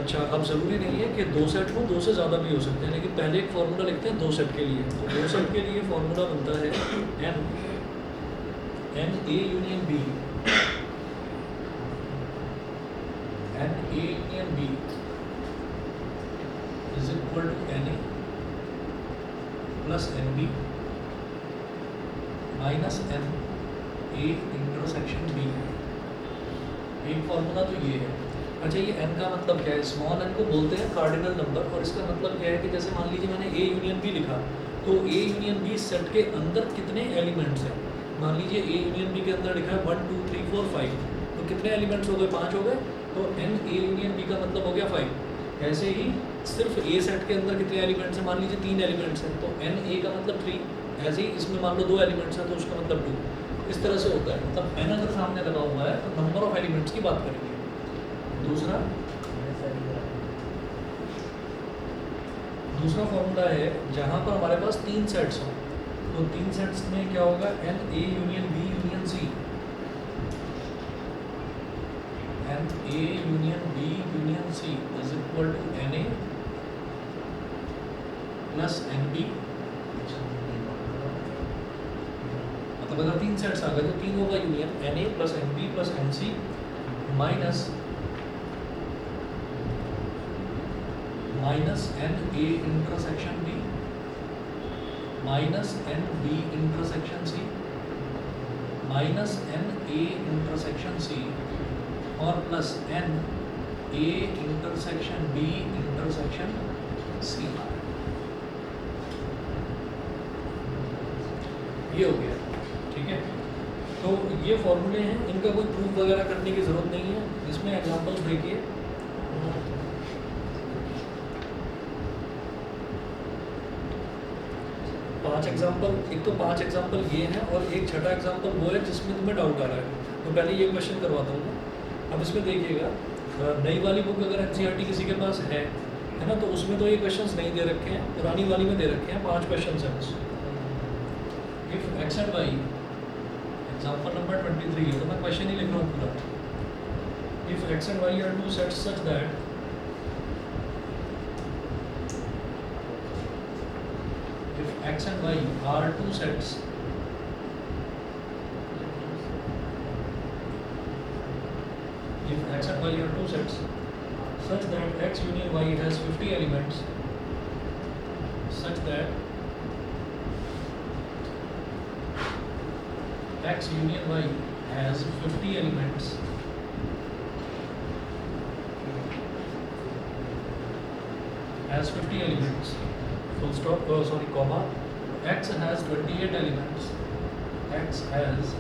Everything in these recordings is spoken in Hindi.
अच्छा, अब ज़रूरी नहीं है कि 2 सेट हो, 2 से ज़्यादा भी हो सकते हैं, लेकिन पहले एक फार्मूला लिखते हैं 2 सेट के लिए। तो 2 सेट के लिए फार्मूला बनता है N A union B, N A union B is equal to N A plus N B minus N A intersection B. एक फार्मूला तो ये है। अच्छा, ये n का मतलब क्या है? स्मॉल n को बोलते हैं कार्डिनल नंबर, और इसका मतलब क्या है कि जैसे मान लीजिए मैंने a यूनियन b लिखा, तो a यूनियन b सेट के अंदर कितने एलिमेंट्स हैं? मान लीजिए a यूनियन b के अंदर लिखा है 1 2 3 4 5, तो कितने एलिमेंट्स हो गए? 5 हो गए। तो n a यूनियन b का मतलब हो गया 5। ऐसे ही सिर्फ a सेट के अंदर कितने एलिमेंट्स हैं? मान लीजिए 3 एलिमेंट्स हैं, तो n a का मतलब 3। ऐसे ही इसमें मान लो 2 एलिमेंट्स हैं, तो उसका मतलब 2। इस तरह से होता है। मतलब n अगर सामने लगा हुआ है तो नंबर ऑफ एलिमेंट्स की बात करेंगे। दूसरा फॉर्मूला है जहाँ पर हमारे पास 3 सेट्स हों, तो 3 सेट्स में क्या होगा? N A union B union C, n A union B union C is equal to N A plus N B. मतलब अगर 3 सेट्स आ गए तो 3 होगा union n A plus N B plus n C minus N A intersection B minus n B intersection C minus N A intersection C और plus n A intersection B intersection C. ये हो गया, ठीक है। तो ये फॉर्मूले हैं, इनका कोई प्रूफ वगैरह करने की ज़रूरत नहीं है। इसमें एग्जांपल्स देखिए। 5 एग्जाम्पल, एक तो 5 एग्जाम्पल ये हैं और एक छठा एग्जाम्पल वो है जिसमें तुम्हें डाउट आ रहा है। तो पहले ये क्वेश्चन करवाता हूँ मैं। अब इसमें देखिएगा, नई वाली बुक अगर एनसीईआरटी किसी के पास है ना, तो उसमें तो ये क्वेश्चंस नहीं दे रखे हैं, पुरानी वाली में दे रखे हैं। 5 क्वेश्चन हैं बस। If X and Y, example number 23 है, तो मैं क्वेश्चन ही लिख रहा हूँ पूरा। If X and Y are two sets such that x and y are two sets if x and y are two sets such that x union y has 50 elements such that x union y has 50 elements full stop, sorry, comma, x has 28 elements, x has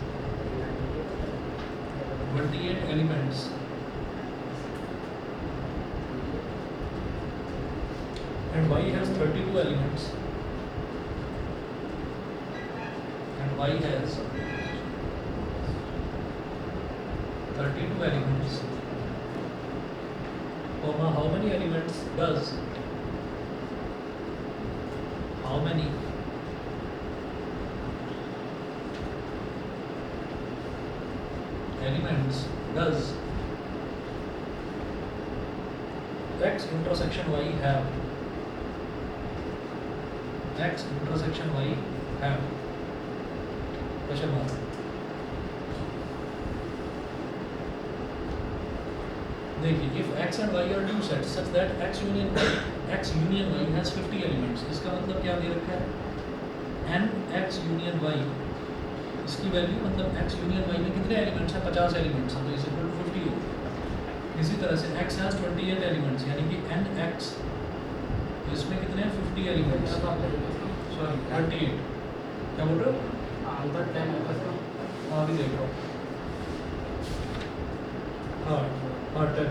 28 elements and y has 32 elements and y has 32 elements, comma, how many elements does x intersection y have? X intersection y have? Question mark. देखिए, if x and y are two sets such that x union y has 50 elements, इसका मतलब क्या दे रखा है? n x union y, इसकी वैल्यू मतलब x union y में कितने एलिमेंट्स हैं? 50 एलिमेंट्स हैं, तो इस इक्वल टू 50 होगा। इसी तरह से x has 28 एलिमेंट्स, यानी कि n x, इसमें कितने हैं? 50 एलिमेंट्स, सॉरी 38। क्या बोल रहे हो? अभी देख रहा हूँ। हाँ 10।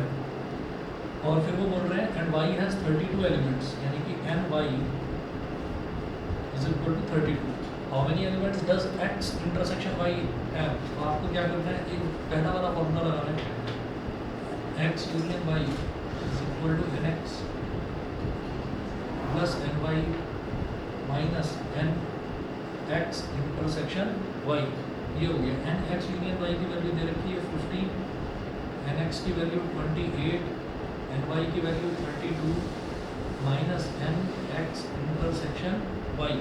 और फिर वो बोल रहे हैं एंड y has 32 एलिमेंट्स, यानी कि n y is equal to 32। How many elements does x intersection y have? तो आपको क्या करना है? एक पहला वाला फॉर्मूला लगाना है, x union y is equal to nx plus ny minus nx intersection y। ये हो गया। nx यूनियन y की वैल्यू दे रखी है 50, nx की वैल्यू 28, ny की value 32 minus N X intersection Y.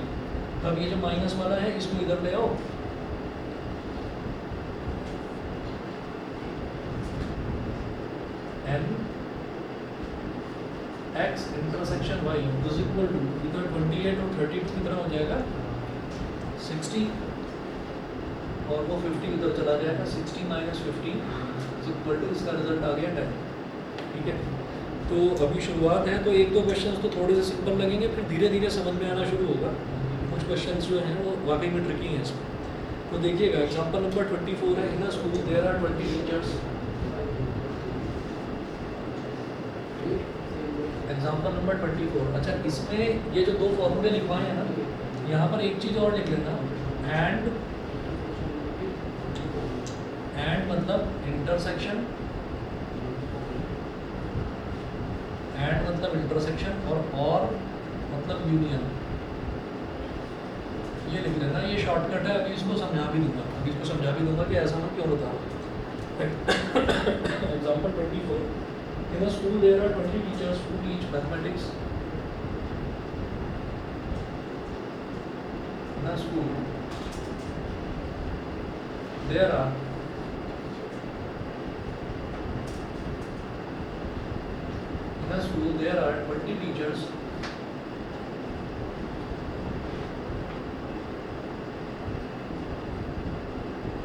तब ये जो माइनस वाला है इसको इधर ले आओ, N X intersection Y is equal to इधर 28 और 32 कितना हो जाएगा 60 और वो 50 इधर चला जाएगा, 60 माइनस 50 इज इक्वल टू इसका रिजल्ट आ गया 10। ठीक है, तो अभी शुरुआत है, तो एक दो क्वेश्चंस तो थोड़े से सिंपल लगेंगे, फिर धीरे धीरे समझ में आना शुरू होगा। कुछ क्वेश्चंस जो हैं वो वाकई में ट्रिकी हैं इसमें। तो देखिएगा एग्जांपल नंबर 24 है, in a school there are 20 teachers. Example number 24। अच्छा, इसमें ये जो दो फॉर्मूले लिखवाए हैं ना, यहाँ पर एक चीज़ और लिख लेना, एंड मतलब इंटरसेक्शन, एंड मतलब इंटरसेक्शन और मतलब यूनियन, ये लिख लेना। ये शॉर्टकट है, अभी इसको समझा भी दूंगा, कि ऐसा मैं क्यों बताऊँ। Example 24, in a school there are 20 teachers who teach mathematics. In a school there are 20 teachers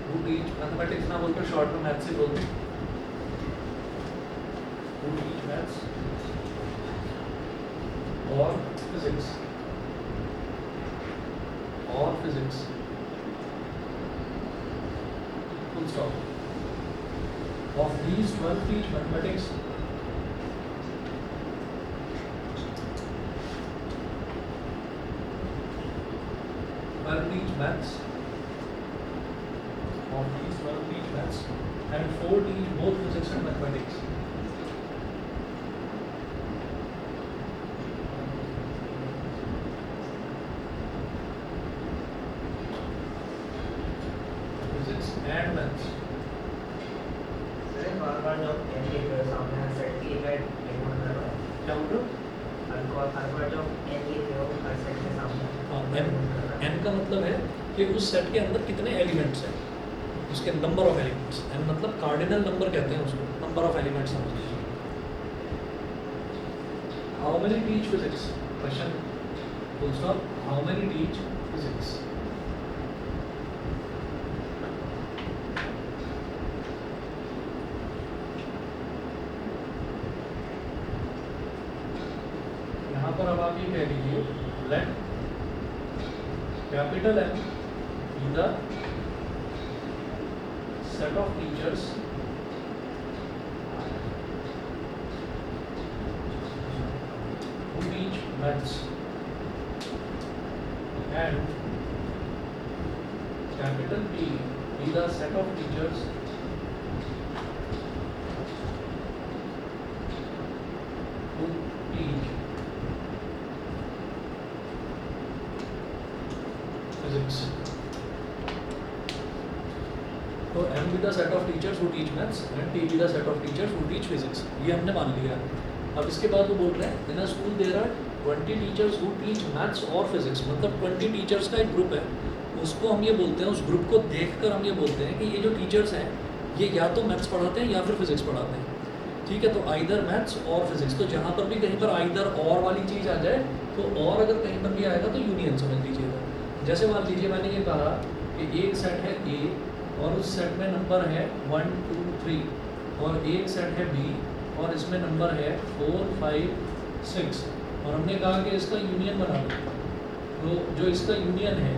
who teach mathematics, ना बोलकर शॉर्ट में मैथ्स ही बोलते हैं, who teach maths और physics, full stop। Of these 12 teach mathematics, 12 teach maths, of these 12 teach maths, and 4 teach both physics and mathematics। Physics and maths। Sir बार-बार जब n के सामने सेट की एक एलिमेंट कर रहा है, क्या बोल रहे हो? हर बार जब n के थे वो हर सेट के सामने n का मतलब है कि उस सेट के अंदर कितने एलिमेंट्स हैं, उसके नंबर ऑफ एलिमेंट्स। n मतलब कार्डिनल नंबर कहते हैं उसको, नंबर ऑफ एलिमेंट्स समझिए। How many teach physics, question, full stop, how many teach physics. यहाँ पर अब आप ये कह लीजिए, late capital M be the set of teachers who teach maths, and capital B be the set of teachers who teach physics। तो M be the set of teachers who teach maths and T be the set of teachers who teach physics, ये हमने मान लिया। अब इसके बाद वो बोल रहे हैं in a school there are 20 teachers who teach maths और physics, मतलब 20 टीचर्स का एक ग्रुप है, उसको हम ये बोलते हैं, उस ग्रुप को देखकर हम ये बोलते हैं कि ये जो टीचर्स हैं ये या तो मैथ्स पढ़ाते हैं या फिर फिजिक्स पढ़ाते हैं। ठीक है, तो आइदर मैथ्स और फिजिक्स, तो जहाँ पर भी कहीं पर आइदर और वाली चीज़ आ जाए तो और अगर कहीं पर भी आएगा तो यूनियन समझ लीजिएगा। जैसे मान लीजिए मैंने ये कहा कि एक सेट है A और उस सेट में नंबर है 1 2 3, और एक सेट है B और इसमें नंबर है 4 5 6, और हमने कहा कि इसका यूनियन बना दो। तो जो इसका यूनियन है,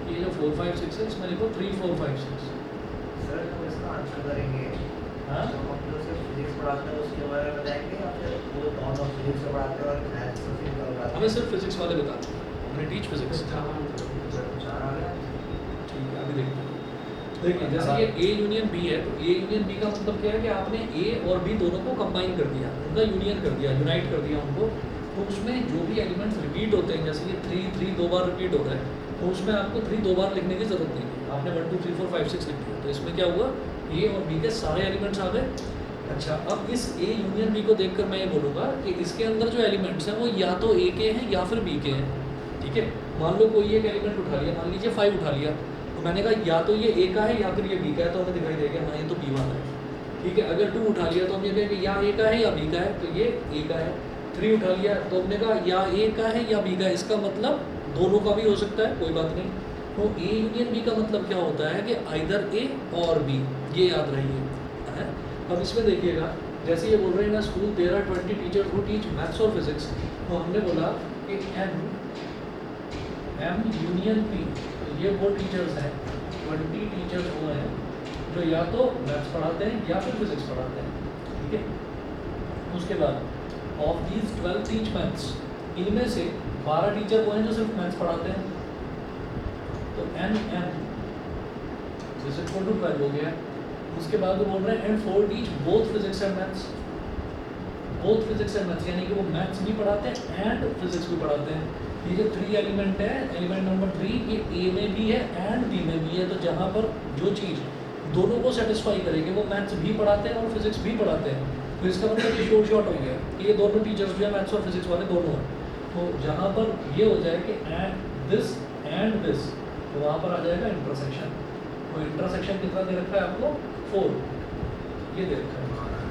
ये जो 4 5 6 है, इसमें देखो 3 4 5 6। सर जब इसका आंसर करेंगे, हाँ, तो हम जो सिर्फ फिजिक्स पढ़ाते हैं उसके बारे में बताएंगे या फिर वो दोनों फिजिक्स से पढ़ाते हैं और मैथ्स से फिर पढ़ाते हैं? हमें सिर्फ फिजिक्स वाले बताते हैं, हमने टीच फिजिक्स। चार आ गया। ठीक है, अभी देखते हैं। देखिए जैसे ये A यूनियन B है, तो A यूनियन B का मतलब क्या है कि आपने A और B दोनों को कंबाइन कर दिया, उनका यूनियन कर दिया, यूनाइट कर दिया उनको। तो उसमें जो भी एलिमेंट्स रिपीट होते हैं, जैसे ये 3 3 दो बार रिपीट हो रहा है, तो उसमें आपको 3 दो बार लिखने की ज़रूरत नहीं है, आपने 1 2 3 4 5 6 लिख दिया। तो इसमें क्या हुआ, A और B के सारे एलिमेंट्स आ गए, अच्छा, अब इस ए यूनियन बी को देखकर मैं ये बोलूँगा कि इसके अंदर जो एलिमेंट्स हैं वो या तो ए के हैं या फिर बी के हैं, ठीक है। मान लो कोई एक एलिमेंट उठा लिया, मान लीजिए 5 उठा लिया, तो मैंने कहा या तो ये ए का है या फिर ये बी का है, तो हमें दिखाई देगा हाँ ये तो बी वाला है, ठीक है। अगर 2 उठा लिया तो हम ये कहेंगे या ए का है या बी का है, तो ये ए का है। 3 उठा लिया तो हमने कहा या ए का है या बी का है, इसका मतलब दोनों का भी हो सकता है, कोई बात नहीं। तो ए यूनियन बी का मतलब क्या होता है कि आइदर ए और बी, ये याद रहिए, है। अब इसमें देखिएगा, जैसे ये बोल रहे हैं ना school there are 20 teacher who teach maths और फिजिक्स, तो हमने बोला कि एम यूनियन पी, तो ये वो टीचर्स हैं, 20 टीचर्स वो हैं जो या तो मैथ्स पढ़ाते हैं या फिर फिजिक्स पढ़ाते हैं, ठीक है। उसके बाद ऑफ दीज 12 टीच मैथ्स, इनमें से 12 टीचर वो हैं जो सिर्फ मैथ्स पढ़ाते हैं, तो एन इज इक्वल टू 12 हो गया। उसके बाद वो बोल रहे हैं and 4 teach both physics and maths, both physics and maths, यानी कि वो मैथ्स भी पढ़ाते हैं एंड फिजिक्स भी पढ़ाते हैं। ये जो 3 एलिमेंट है, एलिमेंट नंबर 3, ये ए में भी है एंड बी में भी है, तो जहाँ पर जो चीज़ दोनों को सेटिस्फाई करेगी, वो मैथ्स भी पढ़ाते हैं और फिजिक्स भी पढ़ाते हैं, तो इसका मतलब ये शॉर्ट हो गया कि ये दोनों टीचर्स जो है मैथ्स और फिजिक्स वाले दोनों हैं। तो जहाँ पर ये हो जाए कि एंड दिस, तो वहाँ पर आ जाएगा इंटरसेक्शन। तो इंटरसेक्शन कितना दे रखा है आपको? 4, ये दे रखा है।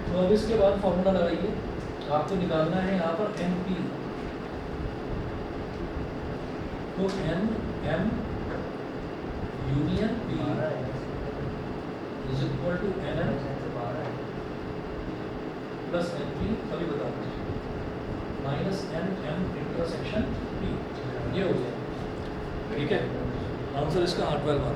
तो अब इसके बाद फॉर्मूला लगाइए, आपको निकालना है यहाँ पर एन पी, तो N M union P is equal to N M plus N P, अभी बता दीजिए, minus N M intersection P, ये हो गया, ठीक है। आंसर इसका 12 आ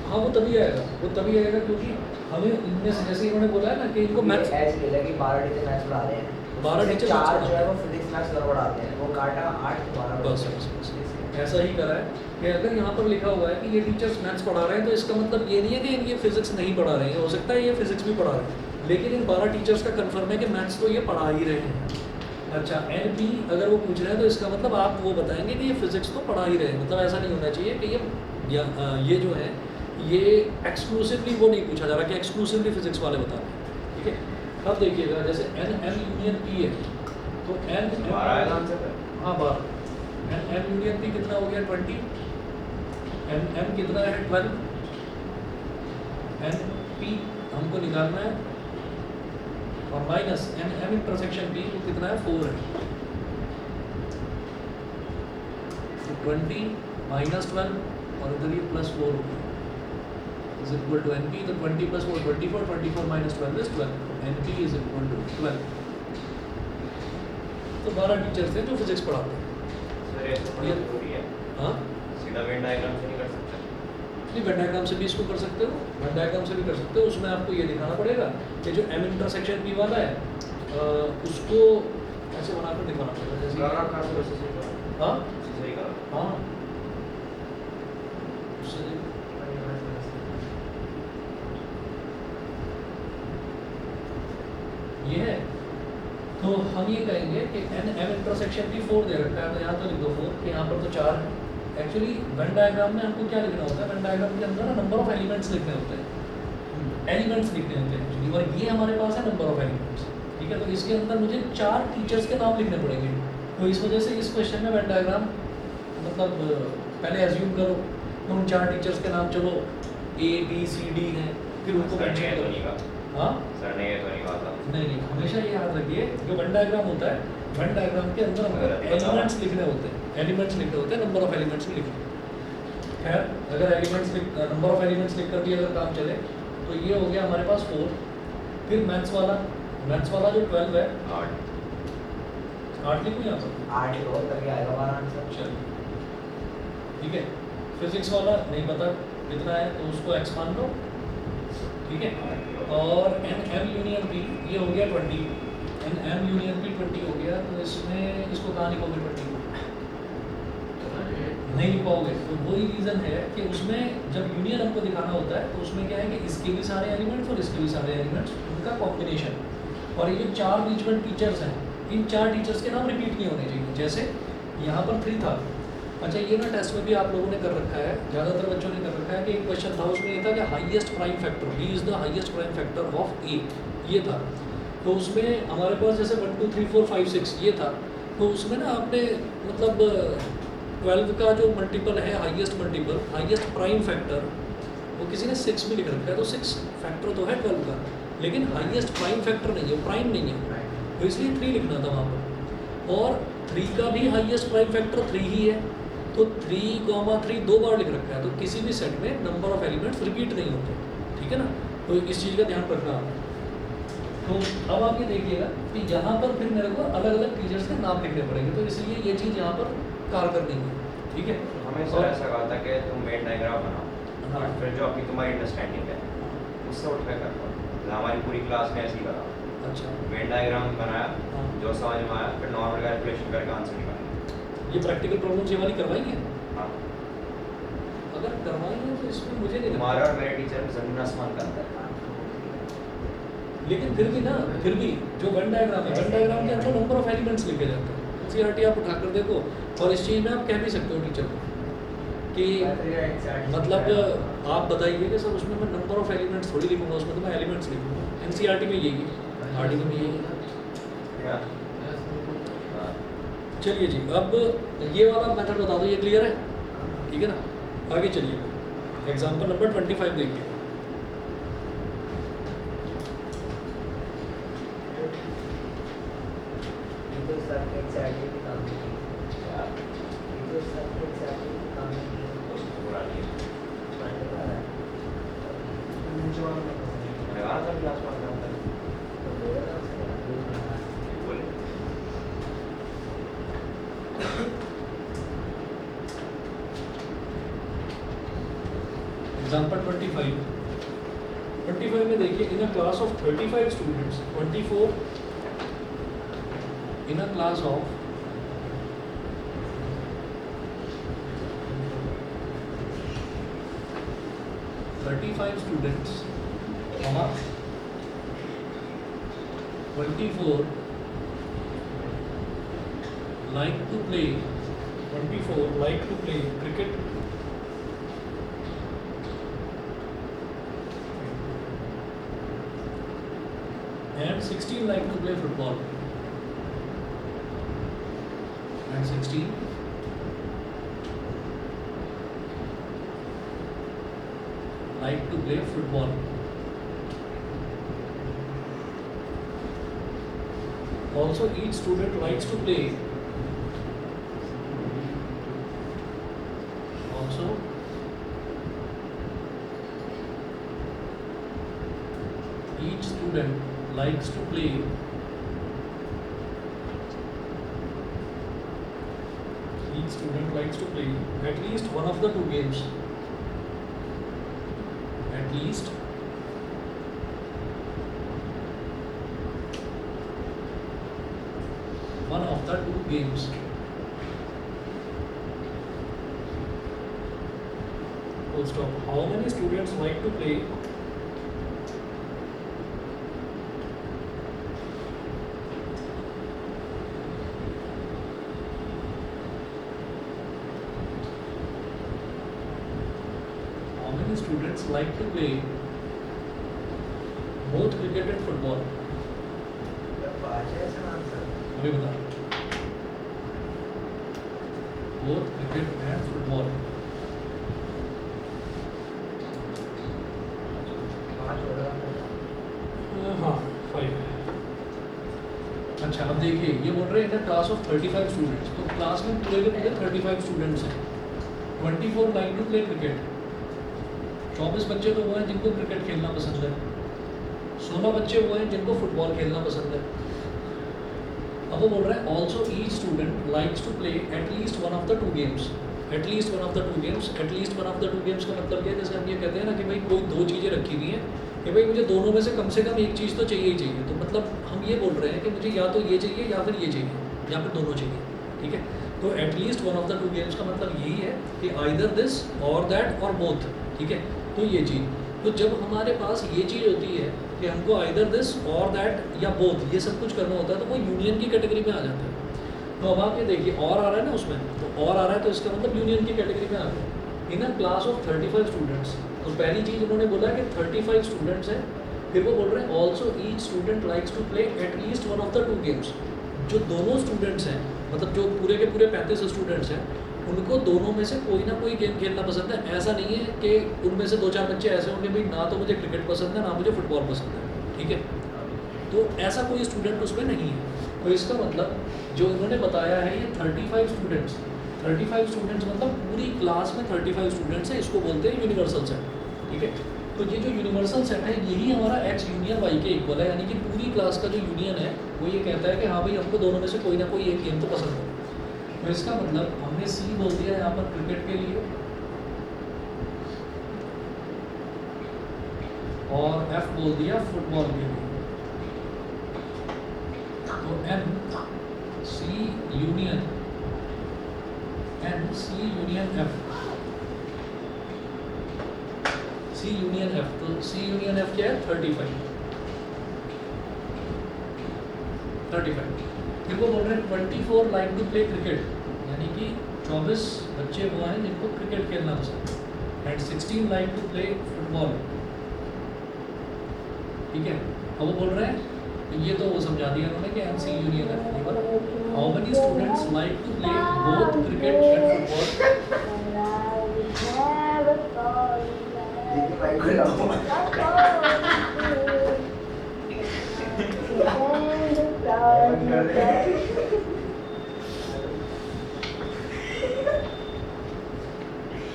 हाँ वो तभी आएगा क्योंकि हमें इनमें से, जैसे इन्होंने बोला है ना कि इनको मैथ्स 12 टीचर मैथ्स पढ़ा रहे हैं, 12 टीचर 4 जो है वो फिजिक्स मैथ्स दोनों पढ़ाते हैं, वो काटा 8 12 बस ऐसा ही करा है कि अगर यहाँ पर लिखा हुआ है कि ये टीचर्स मैथ्स पढ़ा रहे हैं, तो इसका मतलब ये नहीं है कि ये फिजिक्स नहीं पढ़ा रहे हैं, हो सकता है ये फिजिक्स भी पढ़ा रहे हैं, लेकिन इन 12 टीचर्स का कंफर्म है कि मैथ्स तो ये पढ़ा ही रहे हैं। अच्छा, एन पी अगर वो पूछ रहे हैं तो इसका मतलब आप वो बताएंगे कि ये फिजिक्स तो पढ़ा ही रहे हैं, मतलब ऐसा नहीं होना चाहिए कि ये जो है ये एक्सक्लूसिवली वो नहीं पूछा जा रहा कि एक्सक्लूसिवली फिजिक्स वाले बता रहे हैं, ठीक है। अब देखिएगा जैसे एन एम यूनियन पी है, तो एन हाँ 12, एन एम यूनियन पी कितना हो गया 20, एन एम कितना है 12, एन पी हमको निकालना है, और minus N M intersection P वो कितना है 4 है, तो 20 माइनस 12 और इधर ये प्लस 4 हो गया, is equal to NP, तो 20 plus 4 24, 24 minus 12 is 12, NP is equal to 12। तो 12 टीचर्स थे जो फिजिक्स पढ़ाते हैं। हाँ सीधा वेन डायग्राम से नहीं कर सकते? नहीं, वेन डायग्राम से भी इसको कर सकते हो, वेन डायग्राम से भी कर सकते हो। उसमें आपको ये दिखाना पड़ेगा कि जो M इंटरसेक्शन P वाला है उसको ऐसे बनाकर दिखाना पड़ेगा, जैसे हाँ हाँ उससे ये है। तो हम ये कहेंगे कि एन एम इंटरसेक्शन भी 4 दे रखा है, तो यहाँ तो लिख दो 4, कि यहाँ पर तो 4 है। एक्चुअली वेन डायग्राम में आपको क्या लिखना होता है, वेन डायग्राम के अंदर ना नंबर ऑफ एलिमेंट्स लिखने होते हैं, एलिमेंट्स लिखने होते हैं एक्चुअली, और ये हमारे पास है नंबर ऑफ एलिमेंट्स, ठीक है। तो इसके अंदर मुझे 4 टीचर्स के नाम लिखने पड़ेंगे, तो इस वजह से इस क्वेश्चन में वेन डायग्राम मतलब पहले एज्यूम करो तो उन 4 टीचर्स के नाम, चलो A B C D हैं, फिर उनको मेंशन करो। हाँ सर ने ये तो नहीं बात नहीं, हमेशा ये याद रखिए जो वेन डायग्राम होता है, वेन डायग्राम के अंदर हमको एलिमेंट्स लिखने होते हैं, नंबर ऑफ एलिमेंट्स भी लिखने। खैर अगर एलिमेंट्स नंबर ऑफ एलिमेंट्स लिख कर भी अगर काम चले तो ये हो गया हमारे पास 4। फिर मैथ्स वाला जो 12 है 8 लिखूँ यहाँ पर 8 ही हो तभी आएगा हमारा आंसर। चलिए ठीक है। फिजिक्स वाला नहीं पता कितना है तो उसको x मान लो, ठीक है। और एन एम यूनियन पी ये हो गया 20, एन एम यूनियन पी 20 हो गया, तो इसमें इसको कहाँ लिखोगे 20 को? नहीं लिख पाओगे। तो वही रीज़न है कि उसमें जब यूनियन हमको दिखाना होता है तो उसमें क्या है कि इसके भी सारे एलिमेंट्स और इसके भी सारे एलिमेंट्स, उनका कॉम्बिनेशन। और ये जो 4 बीच में टीचर्स हैं, इन 4 टीचर्स के नाम रिपीट नहीं होने चाहिए। जैसे यहाँ पर 3 था अच्छा ये ना टेस्ट में भी आप लोगों ने कर रखा है, ज़्यादातर बच्चों ने कर रखा है कि एक क्वेश्चन था उसमें ये था कि highest prime factor B is the highest prime factor of A, ये था। तो उसमें हमारे पास जैसे 1 2 3 4 5 6 ये था, तो उसमें ना आपने मतलब 12 का जो मल्टीपल है highest multiple highest prime factor वो किसी ने 6 भी लिख रखा है, तो 6 फैक्टर तो है 12 का, लेकिन हाईएस्ट प्राइम फैक्टर नहीं है, प्राइम नहीं है, तो इसलिए 3 लिखना था वहाँ पर। और 3 का भी हाईएस्ट प्राइम फैक्टर 3 ही है, तो 3, 3 दो बार लिख रखा है, तो किसी भी सेट में नंबर ऑफ एलिमेंट्स रिपीट नहीं होते, ठीक है ना। तो इस चीज़ का ध्यान रखना आप। तो अब आप ये देखिएगा कि यहाँ पर फिर मेरे को अलग अलग टीचर्स के नाम लिखने पड़ेंगे, तो इसलिए ये चीज़ यहाँ पर कारगर नहीं है, ठीक है। हमें सर ऐसा कहा था कि तुम वेन डायग्राम बनाओ, हाँ। और फिर जो अभी तुम्हारी अंडरस्टैंडिंग है उससे उठ कर कर पाओ। हमारी पूरी क्लास में ऐसे ही करा, अच्छा वेन डायग्राम बनाया, हाँ। जो समझ में आया फिर नॉर्मल कैलकुलेशन करके आंसर निकाला। ये प्रैक्टिकल प्रॉब्लम्स ये वाली करवाएंगे, हाँ, अगर करवाएंगे तो इसमें मुझे नहीं लगता। तुम्हारा और मेरे टीचर में जमीन आसमान का अंतर है। लेकिन फिर भी ना, फिर भी जो वेन डायग्राम है, वेन डायग्राम के अंदर नंबर ऑफ एलिमेंट्स लिखे जाते हैं। एनसीईआरटी आप उठाकर देखो, और इस चीज़ में आप कह भी सकते हो टीचर को कि मतलब आप बताइए कि सर उसमें मैं नंबर ऑफ एलिमेंट्स थोड़ी लिखूंगा, उसमें तो मैं एलिमेंट्स लिखूंगा। एनसीईआरटी में यही है, आर्टिकल में यही है। क्या? हाँ। चलिए जी, अब ये वाला मेथड बता दो, ये क्लियर है, ठीक है ना। आगे चलिए, एग्जाम्पल नंबर 25 देखिए। लगा था क्लास में अंदर बोले एग्जाम्पल 25 में देखिए, in a class of 35 students, 24 in a class of 35 students, 24 like to play 24 like to play cricket, and 16 like to play football, and 16 like to play football. Also, each student likes to play. Also, each student likes to play at least one of the two games. At least one of the two games. Full stop. How many students like to play? How many students like to play both cricket and football? अभी बता। Both cricket and football. हाँ 5। अच्छा अब देखिए, ये बोल रहे हैं इन क्लास ऑफ 35 स्टूडेंट्स, तो क्लास में पूरे के पूरे 35 स्टूडेंट्स हैं। 24 लाइक टू प्ले क्रिकेट, 24 बच्चे तो वो हैं जिनको क्रिकेट खेलना पसंद है, 16 बच्चे वो हैं जिनको फुटबॉल खेलना पसंद है। अब वो बोल रहा है also each student likes to play at least one of the two games. At least one of the two games, at least one of the two games का मतलब क्या है, जैसे हम ये कहते हैं ना कि भाई कोई दो चीज़ें रखी हुई हैं कि भाई मुझे दोनों में से कम एक चीज़ तो चाहिए ही चाहिए, तो मतलब हम ये बोल रहे हैं कि मुझे या तो ये चाहिए या फिर ये चाहिए या फिर दोनों चाहिए, ठीक है। तो eight least one of the two games का मतलब यही है कि आइदर दिस और दैट और बोथ, ठीक है। तो ये चीज़, तो जब हमारे पास ये चीज़ होती है कि हमको आइदर दिस और दैट या बोथ ये सब कुछ करना होता है, तो वो यूनियन की कैटेगरी में आ जाता है। तो अब आप ये देखिए और आ रहा है ना उसमें, तो और आ रहा है तो इसका मतलब यूनियन की कैटेगरी में आ गया। इन अ क्लास ऑफ 35 स्टूडेंट्स, तो पहली चीज़ उन्होंने बोला कि 35 स्टूडेंट्स हैं, फिर वो बोल रहे हैं also each student likes to play at least one of the 2 games. जो दोनों स्टूडेंट्स हैं, मतलब जो पूरे के पूरे 35 स्टूडेंट्स हैं, उनको दोनों में से कोई ना कोई गेम खेलना पसंद है। ऐसा नहीं है कि उनमें से 2-4 बच्चे ऐसे होंगे भाई ना तो मुझे क्रिकेट पसंद है ना मुझे फुटबॉल पसंद है, ठीक है, तो ऐसा कोई स्टूडेंट उसमें नहीं है। तो इसका मतलब जो इन्होंने बताया है ये 35 स्टूडेंट्स, 35 स्टूडेंट्स मतलब पूरी क्लास में 35 स्टूडेंट्स हैं, इसको बोलते हैं यूनिवर्सल सेट, ठीक है। तो ये जो यूनिवर्सल सेट है यही हमारा एक्स यूनियन वाई के इक्वल है, यानी कि पूरी क्लास का जो यूनियन है वो ये कहता है कि हाँ भाई हमको दोनों में से कोई ना कोई एक गेम तो पसंद है। तो इसका मतलब हमने सी बोल दिया यहाँ पर क्रिकेट के लिए और एफ बोल दिया फुटबॉल के लिए। तो एन सी यूनियन एफ, सी यूनियन एफ, तो सी यूनियन एफ क्या है 35। फिर वो बोल रहे हैं 24 लाइक टू प्ले क्रिकेट, यानी कि 24 बच्चे वो हैं जिनको क्रिकेट खेलना पसंद है, and 16 like to play football, ठीक है। अब वो बोल रहे हैं ये तो वो समझा दिया उन्होंने कि n C union F, how many students like to play both cricket and football.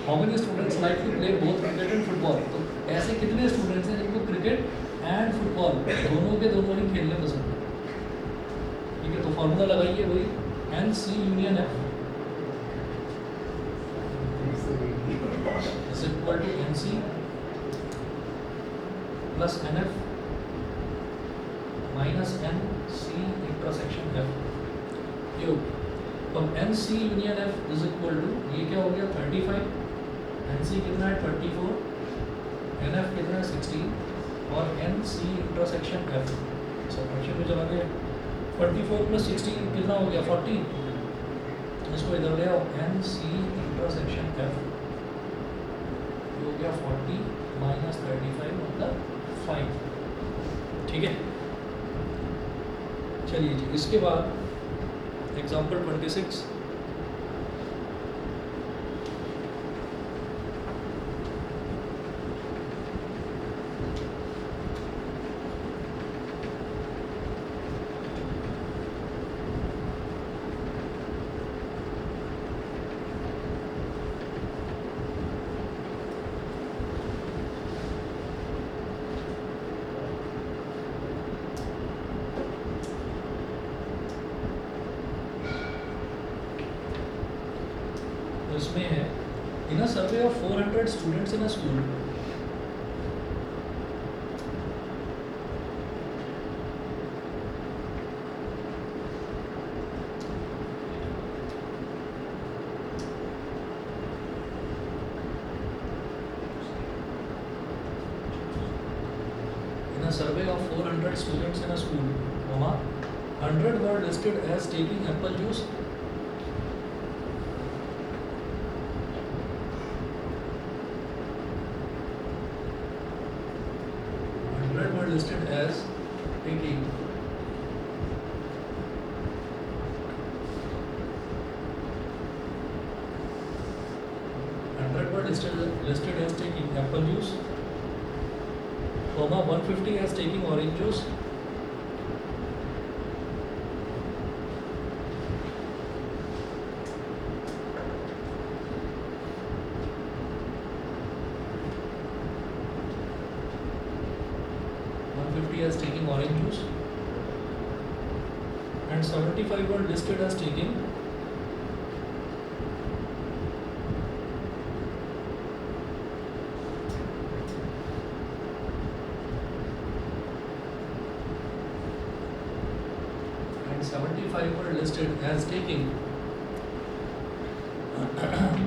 How many students like to play both cricket and football, तो ऐसे कितने स्टूडेंट्स हैं जिनको क्रिकेट एंड फुटबॉल दोनों के दोनों ही खेलने पसंद है, ठीक है। तो फॉर्मूला लगाइए वही n C union F is equal to n C plus n F minus n C intersection F योग। तो n C union F is equal to ये क्या हो गया 35, एन सी कितना है 34, एन एफ कितना है 16 और n C intersection F subtraction में चला गया 44 प्लस 16 कितना हो गया 40, इसको इधर ले आओ एन सी इंटरसेक्शन एफ हो गया 40 माइनस 35 मतलब 5, ठीक है। चलिए जी, इसके बाद एग्जाम्पल 26, इसमें है in a survey of 400 students in a school, in a survey of 400 students in a school, 100 were listed as taking apple juice, listed as taking listed as taking apple juice, 150 as taking orange juice, as taking orange juice, and 75 were listed as taking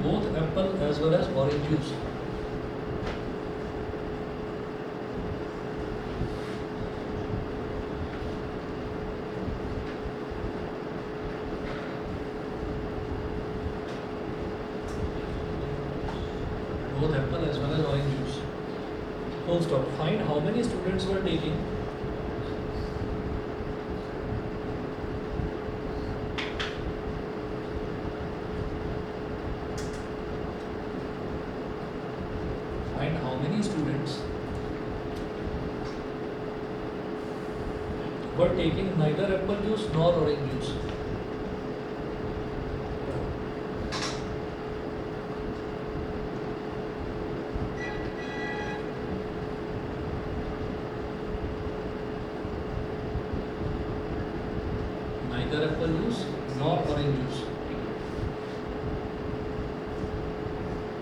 both apple as well as orange juice. both apple as well as orange juice. Full stop. Find how many students were taking were taking neither apple juice nor orange juice. Neither apple juice nor orange juice.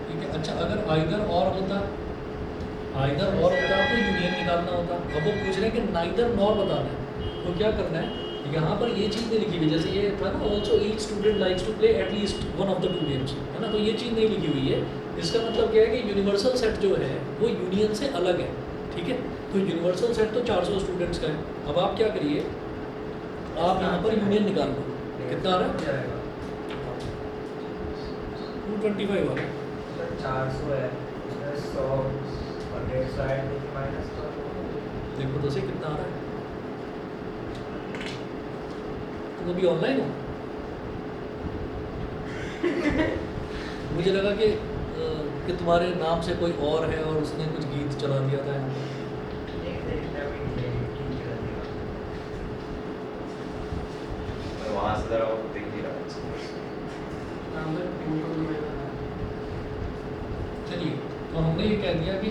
ठीक है. अच्छा, अगर आइदर और होता तो यूनियन निकालना होता. अब वो पूछ रहे हैं कि नाइदर नॉर बताना है, तो क्या करना है, यहाँ पर ये चीज़ नहीं लिखी हुई. जैसे ये था ना, also each student likes to play at least one of the two games, है ना. तो ये चीज़ नहीं लिखी हुई है. इसका मतलब क्या है कि यूनिवर्सल सेट जो है वो यूनियन से अलग है. ठीक है. तो यूनिवर्सल सेट तो 400 स्टूडेंट्स का है. अब आप क्या करिए, आप यहाँ पर यूनियन निकाल लो. कितना आ रहा है? 225 आ रहा है. 400 है, उसमें 100 और 150 ऐड करके माइनस कर दो. देखो तो सही कितना आ रहा है. तुम अभी ऑनलाइन हो? मुझे लगा कि तुम्हारे नाम से कोई और है और उसने कुछ गीत चला दिया था यहाँ पर. वहाँ से जरा वो दिख नहीं रहा है. चलिए, तो हमने ये कह दिया कि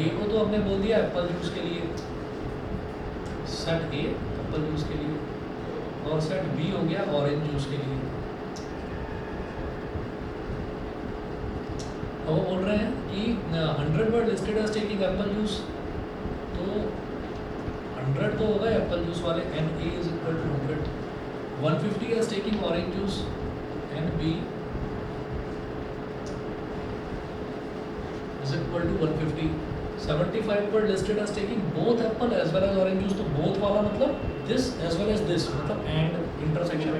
ए को तो हमने बोल दिया एप्पल जूस के लिए, सेट ए एप्पल जूस के लिए, और सेट बी हो गया ऑरेंज जूस के लिए. अब वो बोल रहे हैं कि 100 were listed as taking apple juice, तो 100 तो होगा एप्पल जूस वाले, n A is equal to 100. 150 as taking orange juice, n B is equal to 150. 75 पर listed as taking both apple as well as orange juice, तो both वाला मतलब this as well as this, मतलब and intersection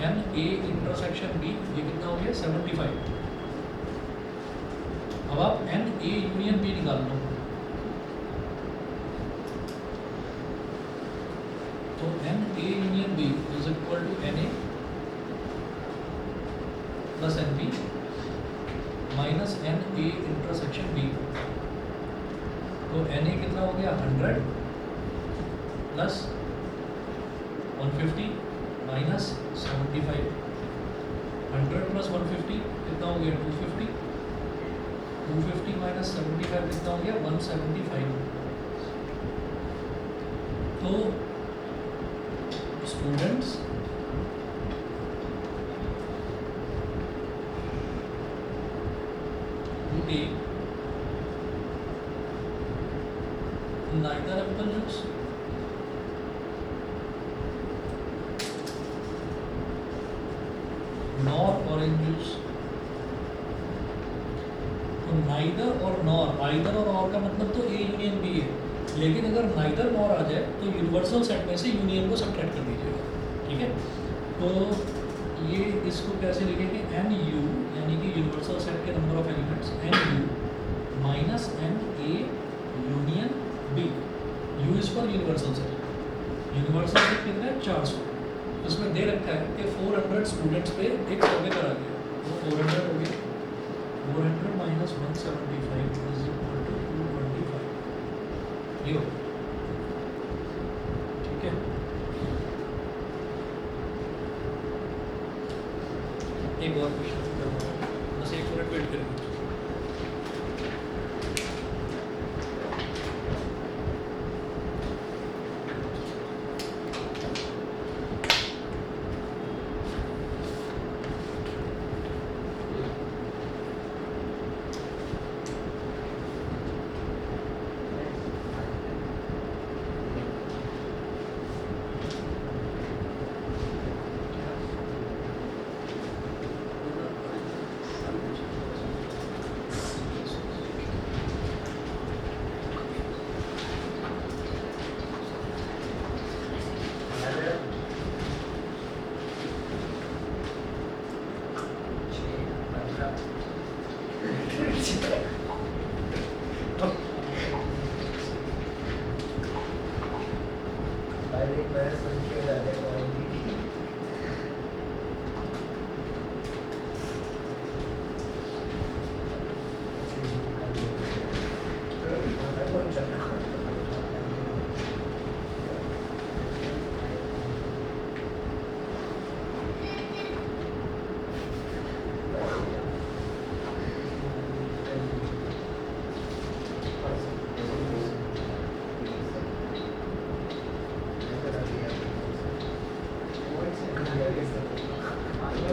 n a intersection b, ये कितना हो गया 75. अब आप n a यूनियन b निकाल लो. तो n a यूनियन b is equal to n a plus n b minus N A intersection B. तो एन ए कितना हो गया 100 प्लस 150 माइनस 75. 100 प्लस 150 कितना हो गया 250. 250 माइनस 75 कितना हो गया 175. तो students neither apple juice nor orange juice. तो neither और nor, either और or का मतलब तो a यूनियन b है, लेकिन अगर neither nor आ जाए तो यूनिवर्सल सेट में से यूनियन को सबट्रैक्ट कर दीजिएगा. ठीक है. तो ये इसको कैसे लिखेंगे, एन यू यानी कि यूनिवर्सल सेट के number of elements n U minus N A union B. U is for universal set. Universal set कितना है 400. उसमें दे रखा है कि 400 स्टूडेंट्स पे एक सर्वे करा गया, वो 400 हो गया. 400 माइनस 175 इज इक्वल टू 225. ये हो. ठीक है. एक और क्वेश्चन, बस 1 मिनट वेट करेंगे. भाई मैं सुन के जाने वाली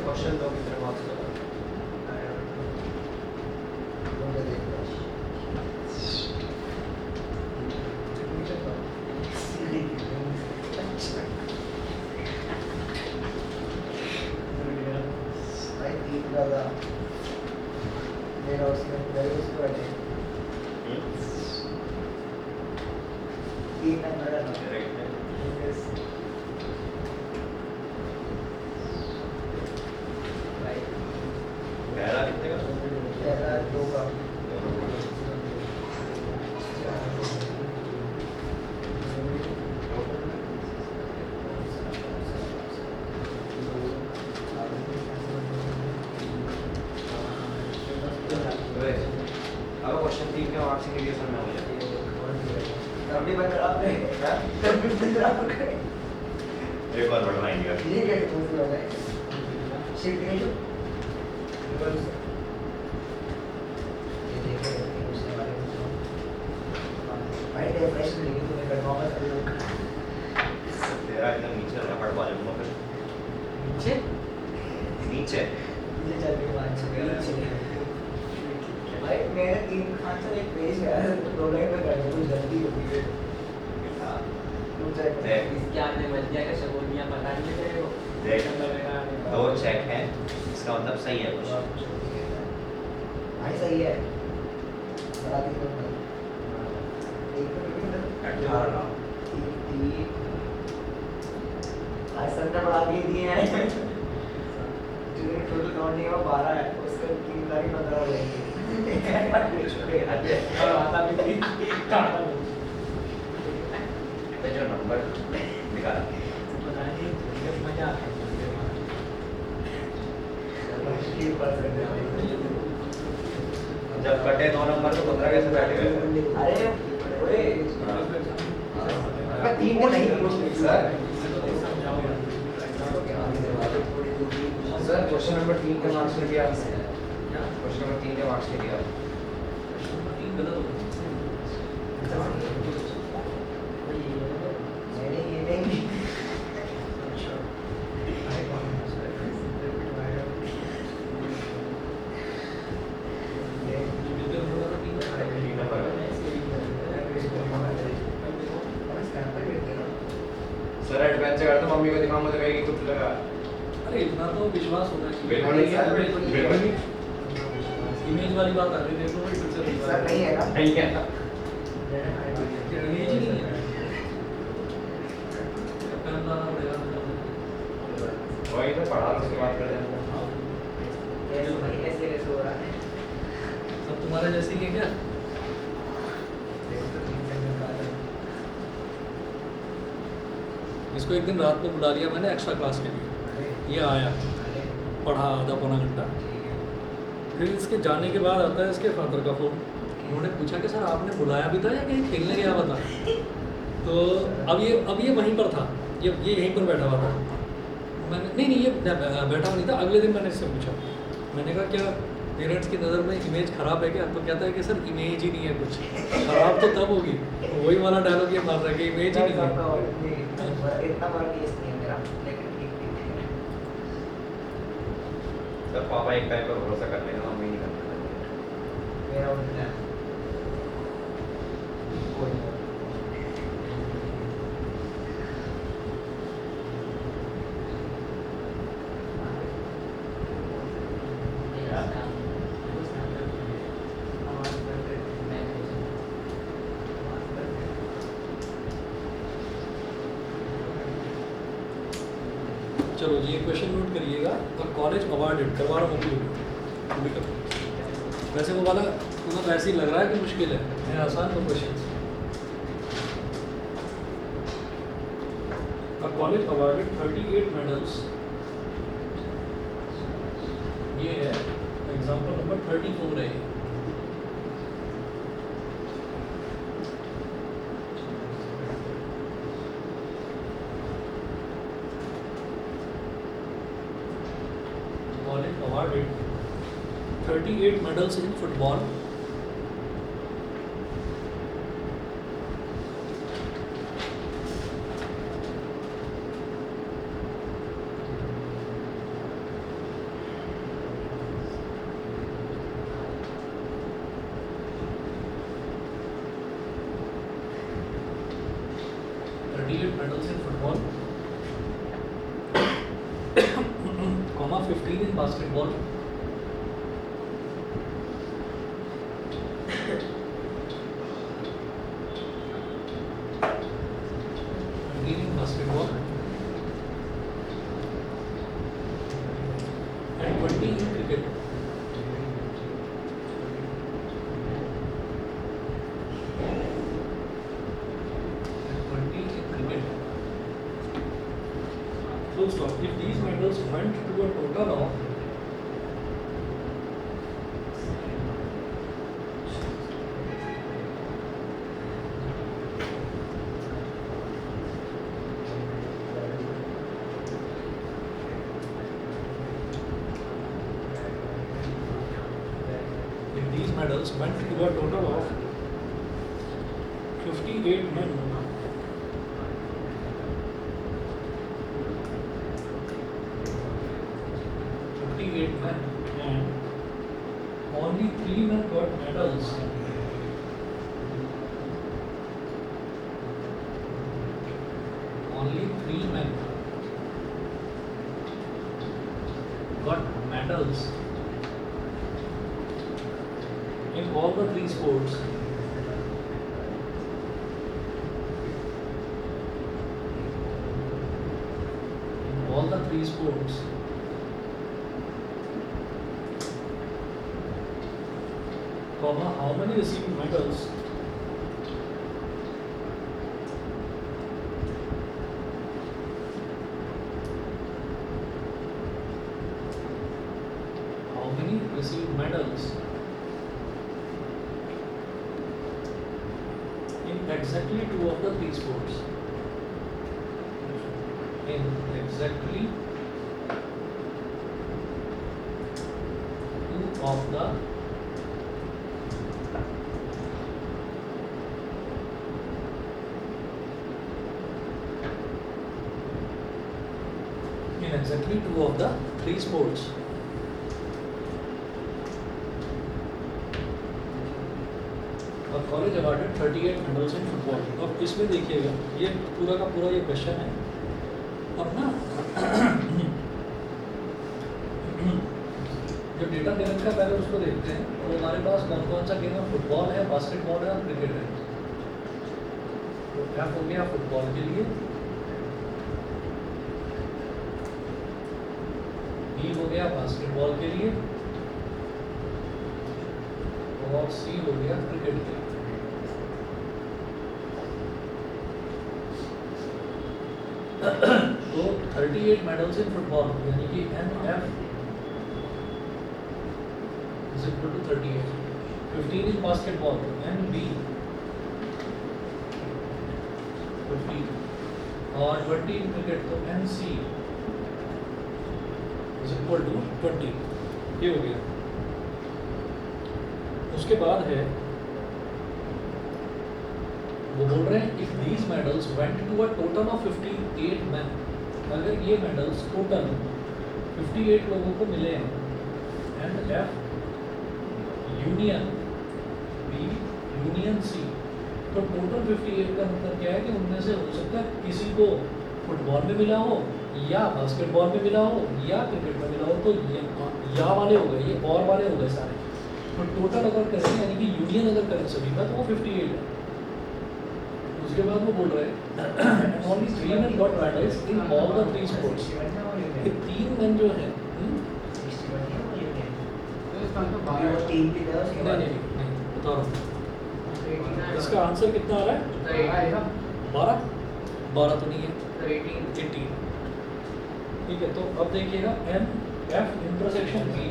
क्वेश्चन दो कितने मार्क्स का मेरा उसमें मेरे उसको बैठे 3 नंबर है पहला कितने का पहला 2 का अब क्वेश्चन 3 के मार्क्स के लिए सर में हो जाए अभी बता आपने तब भी बता आपने एक और बढ़ना इंडिया ये क्या कुछ हो रहा है शिफ्ट नहीं जो ये देखो उसके बारे में भाई डेफिनेशन लिखी तो मैं करवाऊंगा तेरा एकदम नीचे रहा पढ़ पा जाऊंगा फिर नीचे नीचे ये चल के बाद नीचे भाई मेरे 3 खान से एक पेज है तो 2 लाइन में कर दूं जल्दी होगी है तुम चेक देख इसके आपने बच जाएगा शगुनिया पता नहीं तेरे को देख दो चेक है इसका मतलब सही है कुछ भाई सही है बड़ा तीन नंबर एक तो 18 आज सर ने बढ़ा दिए हैं जो टोटल काउंट नहीं हुआ 12 है उसका 3 लाख 15 हो जाएंगे और आता भी नहीं काटा तो जो नंबर निकाला पता नहीं मुझे मजा आता जब कटे 2 नंबर तो 15 कैसे बैठे हुए अरे ओए मैं 3 में नहीं सर सर क्वेश्चन नंबर 3 का मार्क्स ले दिया क्वेश्चन नंबर 3 के मार्क्स ले दिया मैंने ये नहीं सर एडवेंचर करता मम्मी को दिखाऊं मुझे कहेगी कुछ लगा अरे इतना तो विश्वास होना चाहिए। बिल्कुल नहीं है बिल्कुल नहीं इमेज वाली बात आ रही है, देखो भाई पिक्चर सर नहीं है ना नहीं है इमेज ही नहीं है। पेन लाना पड़ेगा। वही तो पढ़ा उसके बाद कर देना ये तो भाई ऐसे कैसे हो रहा है सब तुम्हारे जैसे ही है क्या? इसको एक दिन रात में बुला लिया मैंने एक्स्ट्रा क्लास के लिए, ये आया पढ़ा आधा पौना घंटा। फिर इसके जाने के बाद आता है इसके फादर का फ़ोन, उन्होंने पूछा कि सर आपने बुलाया भी था या कहीं खेलने गया हुआ था? तो अब ये वहीं पर था, ये यहीं पर बैठा हुआ था। मैंने नहीं ये बैठा हुआ नहीं था। अगले दिन मैंने इससे पूछा, मैंने कहा क्या पेरेंट्स की नज़र में इमेज ख़राब है क्या? तो कहता है कि सर इमेज ही नहीं है कुछ, ख़राब तो तब होगी। वही वाला डायलॉग ये मार रहा है कि इमेज ही नहीं है। इतना बड़ा केस नहीं है मेरा, लेकिन ठीक है। सर पापा एक टाइम पर भरोसा कर लेना, मम्मी नहीं करना। मेरा उल्टा है। कोई नहीं। चलो जी, ये क्वेश्चन नोट करिएगा। और कॉलेज अवार्डेड करवा रहा हूँ वैसे वो वाला तुम्हें वैसे ही लग रहा है कि मुश्किल है, मैं आसान तो question. A college awarded 38 medals. ये है एग्जाम्पल नंबर 34 है। College awarded 38 medals in football. Medals in football, comma 15 in basketball, basketball, and 20 in cricket. Full stop. If these medals went to a total of total of 58 men, and only 3 men got medals. Only 3 men got medals in all the 3 sports. In all the 3 sports. Comma, how many received medals? How many received medals in exactly 2 of the 3 sports? In exactly 2 of the exactly 2 of the 3 sports. और college awarded 38 medals in football. अब इसमें देखिएगा ये पूरा का पूरा ये क्वेश्चन है। अब ना जो डेटा दे रखा है पहले उसको देखते हैं। तो हमारे पास कौन कौन सा गेम है, फुटबॉल है, बास्केटबॉल है और क्रिकेट है। तो क्या हो गया फुटबॉल के लिए, बी हो गया बास्केटबॉल के लिए और सी हो गया क्रिकेट के लिए। तो 38 मेडल्स इन फुटबॉल यानी कि NF is equal to 38, 15 in basketball NB 15 और 20 in cricket तो NC is equal to 20। ये हो गया। उसके बाद है वो बोल रहे हैं if these medals went to a total of 58 men, अगर ये मेडल्स टोटल 58 लोगों को मिले हैं and F union B union C, तो टोटल 58 का मतलब क्या है कि उनमें से हो सकता है किसी को फुटबॉल में मिला हो या बास्केटबॉल में मिला हो या क्रिकेट में मिला हो। तो या वाले हो गए, ये और वाले हो गए सारे। तो टोटल अगर करें यानी कि यूनियन अगर करें सभी का तो वो 58 है। उसके बाद वो बोल रहे हैं only 3 men got medals in all the 3 sports। ये 3 men जो हैं अभी वो 3 की था उसके बाद नहीं बता रहा हूँ इसका इसका आंसर कितना आ रहा है 12 12 तो नहीं है 18 ठीक है। तो अब देखिएगा n F intersection B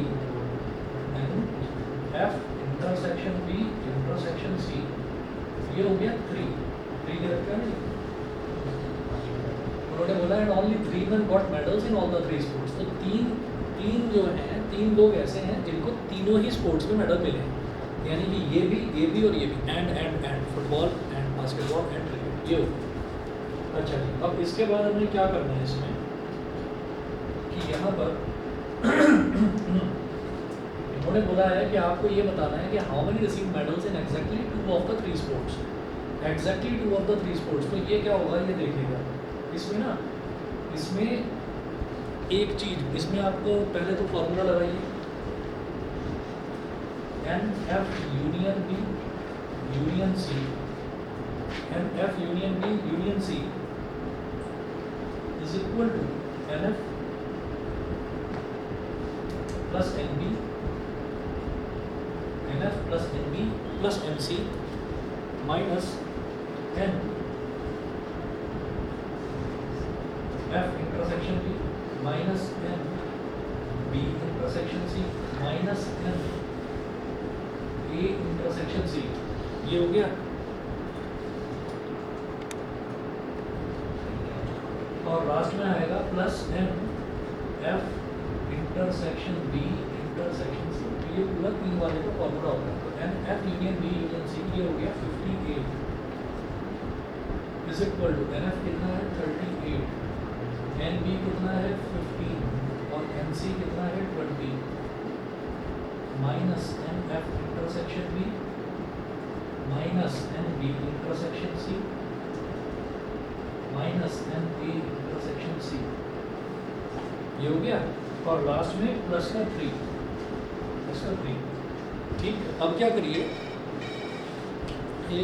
n F intersection B intersection C ये हो गया 3 के रखा है ना उन्होंने बोला and only 3 men got medals in all the 3 sports। तो तीन जो हैं 3 लोग ऐसे हैं जिनको तीनों ही स्पोर्ट्स में मेडल मिले हैं, यानी कि ये भी और ये भी and football and basketball and cricket ये हो। अच्छा जी, अब इसके बाद हमें क्या करना है इसमें कि यहाँ पर उन्होंने बोला है कि आपको ये बताना है कि how many receive medals in exactly 2 of the 3 sports. Exactly 2 of the 3 sports, तो ये क्या होगा ये देखिएगा इसमें ना, इसमें एक चीज इसमें आपको पहले तो फॉर्मूला लगाइए n F union B union C n F union B union C is equal to n F plus N B n F plus N B plus n C minus n F intersection B minus n B intersection C minus N A intersection C. ये हो गया और लास्ट में आएगा plus n F intersection B intersection C. ये पूरा 3 वाले का फॉर्मूला होगा। तो N F union B union C ये हो गया 58 is equal to n F कितना है 38 एन बी कितना है 15 और एन सी कितना है 20 minus n F intersection B minus n B intersection C minus N A intersection C. ये हो गया और लास्ट में प्लस का 3 ठीक। अब क्या करिए ये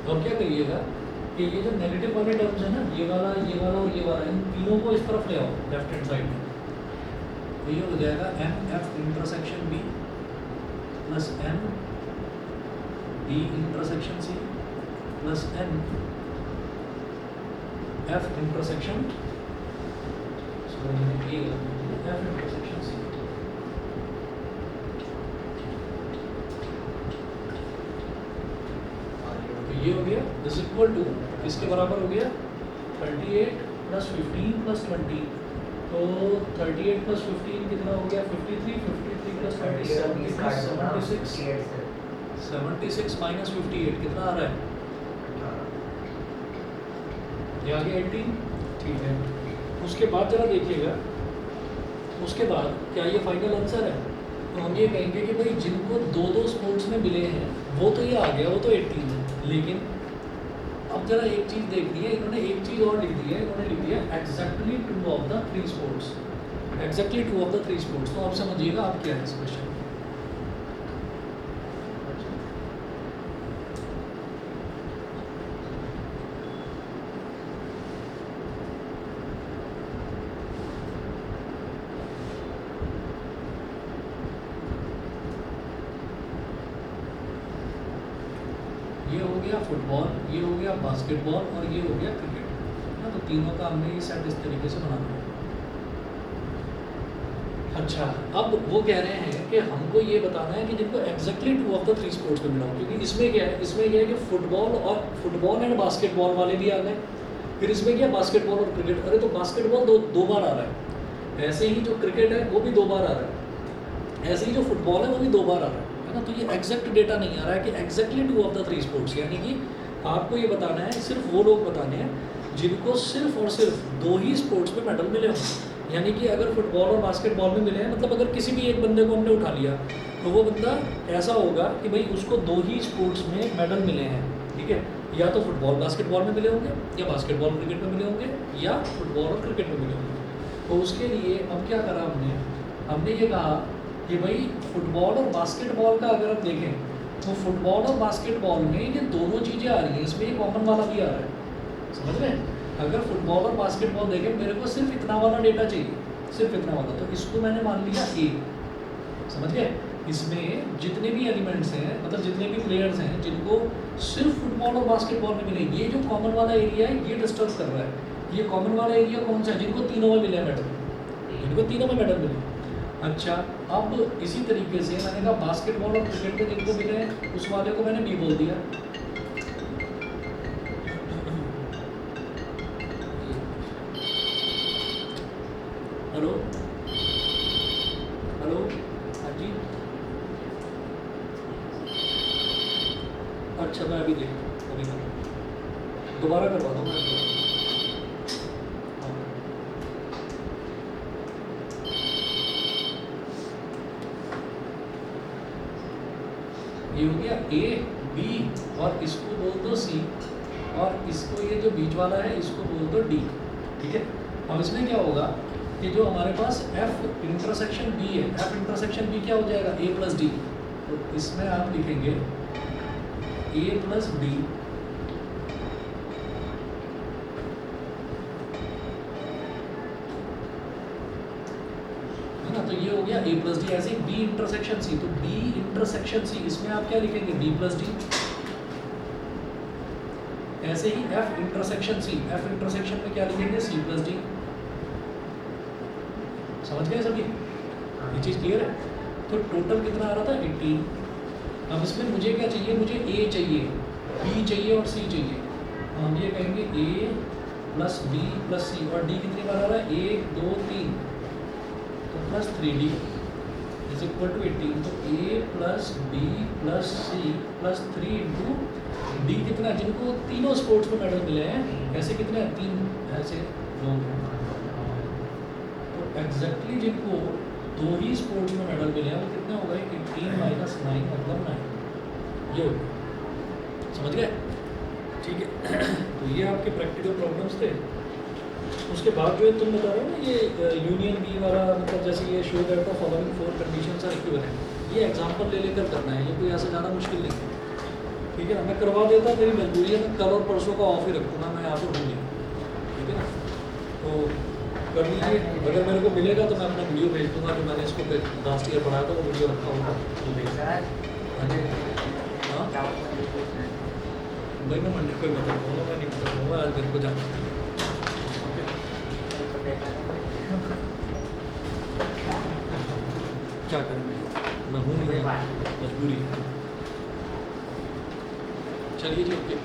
अब क्या करिएगा कि ये जो नेगेटिव वाले टर्म्स है ना ये वाला और ये वाला इन तीनों को इस तरफ ले आओ लेफ्ट हैंड साइड में। तो ये हो जाएगा n F intersection B plus N B intersection C plus n F intersection F intersection C. ये हो गया इज इक्वल टू इसके बराबर हो गया 38 प्लस 15 प्लस 20। तो 38 प्लस 15 कितना हो गया 53 प्लस 20 76 माइनस 58 कितना आ रहा है ये आ गया 18 ठीक है। उसके बाद जरा देखिएगा उसके बाद क्या ये फाइनल आंसर है। तो हम ये कहेंगे कि भाई जिनको 2 स्पोर्ट्स में मिले हैं वो तो ये आ गया वो तो 18 है। लेकिन अब जरा एक चीज़ देखनी है इन्होंने एक चीज़ और लिख दी है इन्होंने लिख दिया exactly 2 of the 3 sports exactly 2 of the 3 sports. तो आप समझिएगा आप क्या है इस क्वेश्चन ये हो गया फुटबॉल ये हो गया बास्केटबॉल और ये हो गया क्रिकेट है ना। तो तीनों का हमने ये सेट इस तरीके से बनाना है। अच्छा अब वो कह रहे हैं कि हमको ये बताना है कि जिनको एग्जैक्टली 2 ऑफ द 3 स्पोर्ट्स में मिला हो। क्योंकि इसमें क्या है कि फुटबॉल एंड बास्केटबॉल वाले भी आ गए। फिर इसमें क्या बास्केटबॉल और क्रिकेट। अरे तो बास्केटबॉल दो बार आ रहा है। ऐसे ही जो क्रिकेट है वो भी 2 बार आ रहा है। ऐसे ही जो फुटबॉल है वो भी 2 बार आ रहा है ना। तो ये एग्जैक्ट डेटा नहीं आ रहा है कि एग्जैक्टली 2 ऑफ द 3 स्पोर्ट्स। यानी कि आपको ये बताना है सिर्फ वो लोग बताने हैं जिनको सिर्फ और सिर्फ 2 ही स्पोर्ट्स में मेडल मिले हों। यानी कि अगर फुटबॉल और बास्केटबॉल में मिले हैं, मतलब अगर किसी भी एक बंदे को हमने उठा लिया तो वो बंदा ऐसा होगा कि भाई उसको 2 ही स्पोर्ट्स में मेडल मिले हैं, ठीक है। या तो फुटबॉल बास्केटबॉल में मिले होंगे, या बास्केटबॉल क्रिकेट में मिले होंगे, या फुटबॉल और क्रिकेट में मिले होंगे। तो उसके लिए अब क्या करा हमने ये कहा कि भाई फुटबॉल और बास्केटबॉल का अगर आप देखें तो फुटबॉल और बास्केटबॉल में ये दोनों चीज़ें आ रही हैं, इसमें ये कॉमन वाला भी आ रहा है, समझ रहे हैं। अगर फुटबॉल और बास्केटबॉल देखें, मेरे को सिर्फ इतना वाला डेटा चाहिए, सिर्फ इतना वाला, तो इसको मैंने मान लिया ए, समझ गए। इसमें जितने भी एलिमेंट्स हैं, मतलब जितने भी प्लेयर्स हैं जिनको सिर्फ फुटबॉल और बास्केटबॉल में मिले, ये जो कॉमन वाला एरिया है ये डिस्टर्ब कर रहा है। ये कॉमन वाला एरिया कौन सा है? जिनको तीनों में मिले मेडल, जिनको तीनों में मेडल मिले। अच्छा, अब इसी तरीके से मैंने कहा बास्केटबॉल और क्रिकेट में जिनको मिले हैं उस वाले को मैंने बी बोल दिया। हेलो हेलो, हाँ जी, अच्छा मैं अभी देखता हूँ, अभी दोबारा करवा दूँ मैं। हाँ। ये हो गया ए बी, और इसको बोल दो सी, और इसको ये जो बीच वाला है इसको बोल दो डी, ठीक है। अब इसमें क्या होगा कि जो हमारे पास F इंटरसेक्शन B है, F इंटरसेक्शन B क्या हो जाएगा? A plus D. तो इसमें आप लिखेंगे A प्लस डी, है ना। तो ये हो गया A प्लस डी। ऐसे B इंटरसेक्शन C, तो B इंटरसेक्शन C, इसमें आप क्या लिखेंगे? B plus D. ऐसे ही F intersection C, F intersection में क्या लिखेंगे? C plus D. समझ गए सभी? ये चीज़ क्लियर है? तो टोटल कितना आ रहा था? 18। अब इसमें मुझे क्या चाहिए? मुझे A चाहिए, B चाहिए और C चाहिए। तो हम ये कहेंगे A plus B plus C, और D कितनी बार आ रहा है? 1 2 3, तो plus 3D is equal to 18। तो A plus B plus C plus 3 into D कितना? जिनको तीनों स्पोर्ट्स में मेडल मिले हैं, ऐसे कितने हैं? 3 ऐसे लोग हैं। तो एग्जैक्टली जिनको 2 ही स्पोर्ट्स में मेडल मिले हैं वो कितने हो गए? 18 माइनस 9 मतलब 9। ये हो गया, समझ गए? ठीक है। तो ये आपके प्रैक्टिकल प्रॉब्लम्स थे। उसके बाद जो है तुम बता रहे हो ना ये यूनियन बी वाला, मतलब जैसे ये show that the following 4 conditions are equivalent, ये एग्जांपल ले लेकर करना है, ये कोई ऐसा ज़्यादा मुश्किल नहीं है, ठीक है ना। मैं करवा देता, मेरी मजबूरी है, मैं कल और परसों का ऑफ ही रखूँगा, मैं यहाँ पर हूँ, ठीक है ना। तो कर लीजिए, अगर मेरे को मिलेगा तो मैं अपना वीडियो भेज दूँगा, जो मैंने इसको लास्ट ईयर पढ़ाया था वो वीडियो रखा होगा, वो भेज। हाँ भाई, मैं मंडे को ही बता दूँगा, मैं नहीं बता दूँगा, आज मेरे को जाना है। क्या करेंगे, मैं हूँ नहीं, मजबूरी है। चलिए जी, ओके।